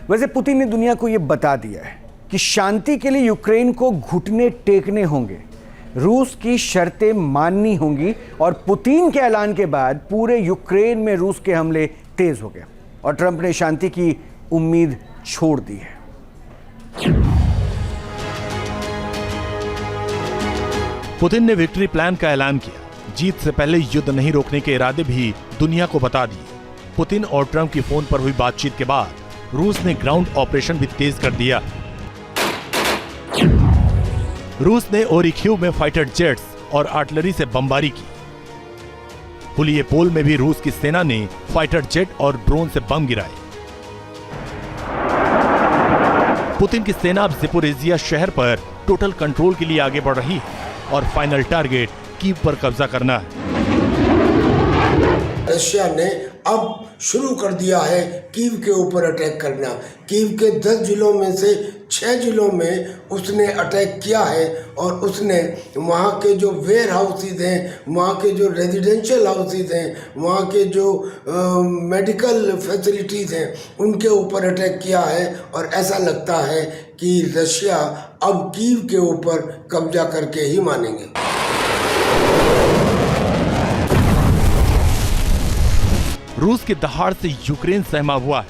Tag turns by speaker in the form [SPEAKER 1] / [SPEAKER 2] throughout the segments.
[SPEAKER 1] वैसे पुतिन ने दुनिया को यह बता दिया है कि शांति के लिए यूक्रेन को घुटने टेकने होंगे, रूस की शर्तें माननी होंगी और पुतिन के ऐलान के बाद पूरे यूक्रेन में रूस के हमले तेज हो गए और ट्रंप ने शांति की उम्मीद छोड़ दी है।
[SPEAKER 2] पुतिन ने विक्ट्री प्लान का ऐलान किया। जीत से पहले युद्ध नहीं रोकने के इरादे भी दुनिया को बता दिए। पुतिन और ट्रंप की फोन पर हुई बातचीत के बाद रूस ने ग्राउंड ऑपरेशन भी तेज कर दिया। रूस ने ओरिख्यू में फाइटर जेट्स और आर्टिलरी से बमबारी की। पुलियपोल में भी रूस की सेना ने फाइटर जेट और ड्रोन से बम गिराए। पुतिन की सेना अब ज़पोरिज़िया शहर पर टोटल कंट्रोल के लिए आगे बढ़ रही है और फाइनल टारगेट कीव पर कब्जा करना है।
[SPEAKER 3] रशिया ने अब शुरू कर दिया है कीव के ऊपर अटैक करना। कीव के 10 जिलों में से 6 जिलों में उसने अटैक किया है और उसने वहाँ के जो वेयर हाउसेज हैं, वहाँ के जो रेजिडेंशियल हाउसेज हैं, वहाँ के जो मेडिकल फैसिलिटीज़ हैं, उनके ऊपर अटैक किया है और ऐसा लगता है कि रशिया अब कीव के ऊपर कब्जा करके ही मानेंगे।
[SPEAKER 2] रूस की दहाड़ से यूक्रेन सहमा हुआ है।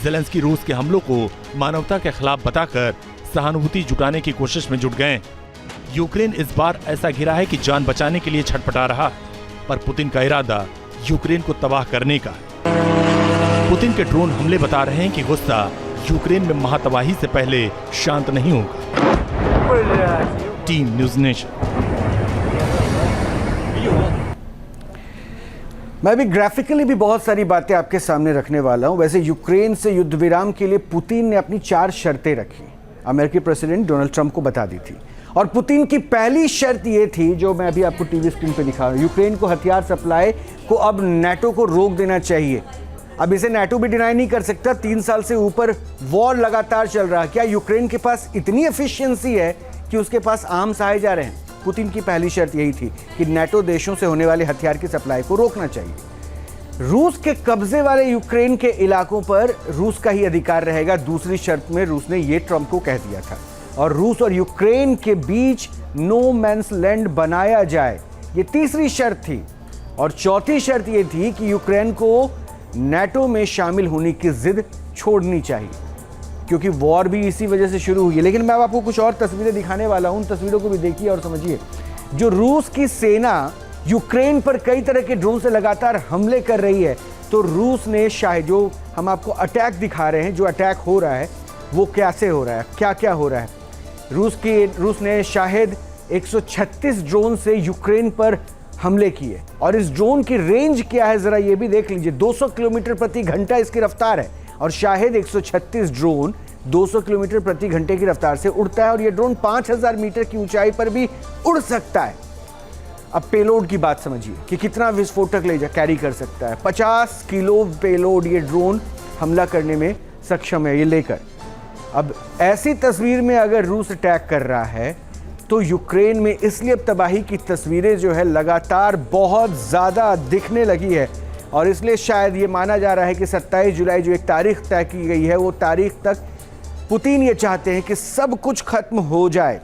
[SPEAKER 2] ज़ेलेंस्की रूस के हमलों को मानवता के खिलाफ बताकर सहानुभूति जुटाने की कोशिश में जुट गए। यूक्रेन इस बार ऐसा घिरा है कि जान बचाने के लिए छटपटा रहा है, पर पुतिन का इरादा यूक्रेन को तबाह करने का है। पुतिन के ड्रोन हमले बता रहे हैं कि गुस्सा यूक्रेन में महातबाही से पहले शांत नहीं होगा। Team news nation.
[SPEAKER 1] मैं भी ग्राफिकली भी बहुत सारी बातें आपके सामने रखने वाला हूं। वैसे यूक्रेन से युद्ध विराम के लिए पुतिन ने अपनी 4 शर्तें रखी, अमेरिकी प्रेसिडेंट डोनाल्ड ट्रंप को बता दी थी। और पुतिन की पहली शर्त ये थी, जो मैं अभी आपको टीवी स्क्रीन पे दिखा रहा हूं, यूक्रेन को हथियार सप्लाई को अब नाटो को रोक देना चाहिए। अब इसे नाटो भी डिनाई नहीं कर सकता। 3 साल से ऊपर वॉर लगातार चल रहा है। क्या यूक्रेन के पास इतनी एफिशिएंसी है कि उसके पास आर्म्स आए जा रहे हैं? पुतिन की पहली शर्त यही थी कि नाटो देशों से होने वाले हथियार की सप्लाई को रोकना चाहिए। रूस के कब्जे वाले यूक्रेन के इलाकों पर रूस का ही अधिकार रहेगा। दूसरी शर्त में रूस ने यह ट्रंप को कह दिया था। और रूस और यूक्रेन के बीच नो मैन्स लैंड बनाया जाए, ये तीसरी शर्त थी। और चौथी शर्त यह थी कि यूक्रेन को नाटो में शामिल होने की जिद छोड़नी चाहिए, क्योंकि वॉर भी इसी वजह से शुरू हुई है। लेकिन मैं आपको कुछ और तस्वीरें दिखाने वाला हूं, उन तस्वीरों को भी देखिए और समझिए। जो रूस की सेना यूक्रेन पर कई तरह के ड्रोन से लगातार हमले कर रही है, तो रूस ने शायद, जो हम आपको अटैक दिखा रहे हैं, जो अटैक हो रहा है वो कैसे हो रहा है, क्या क्या हो रहा है। रूस ने शायद 136 ड्रोन से यूक्रेन पर हमले किए। और इस ड्रोन की रेंज क्या है जरा ये भी देख लीजिए। 200 किलोमीटर प्रति घंटा इसकी रफ्तार है और शायद 136 ड्रोन 200 किलोमीटर प्रति घंटे की रफ्तार से उड़ता है। और ये ड्रोन 5000 मीटर की ऊंचाई पर भी उड़ सकता है। अब पेलोड की बात समझिए कि कितना विस्फोटक कैरी कर सकता है। 50 किलो पेलोड ये ड्रोन हमला करने में सक्षम है ये लेकर। अब ऐसी तस्वीर में अगर रूस अटैक कर रहा है तो यूक्रेन में इसलिए अब तबाही की तस्वीरें जो है लगातार बहुत ज़्यादा दिखने लगी है। और इसलिए शायद ये माना जा रहा है कि 27 जुलाई जो एक तारीख तय की गई है, वो तारीख तक पुतिन ये चाहते हैं कि सब कुछ खत्म हो जाए।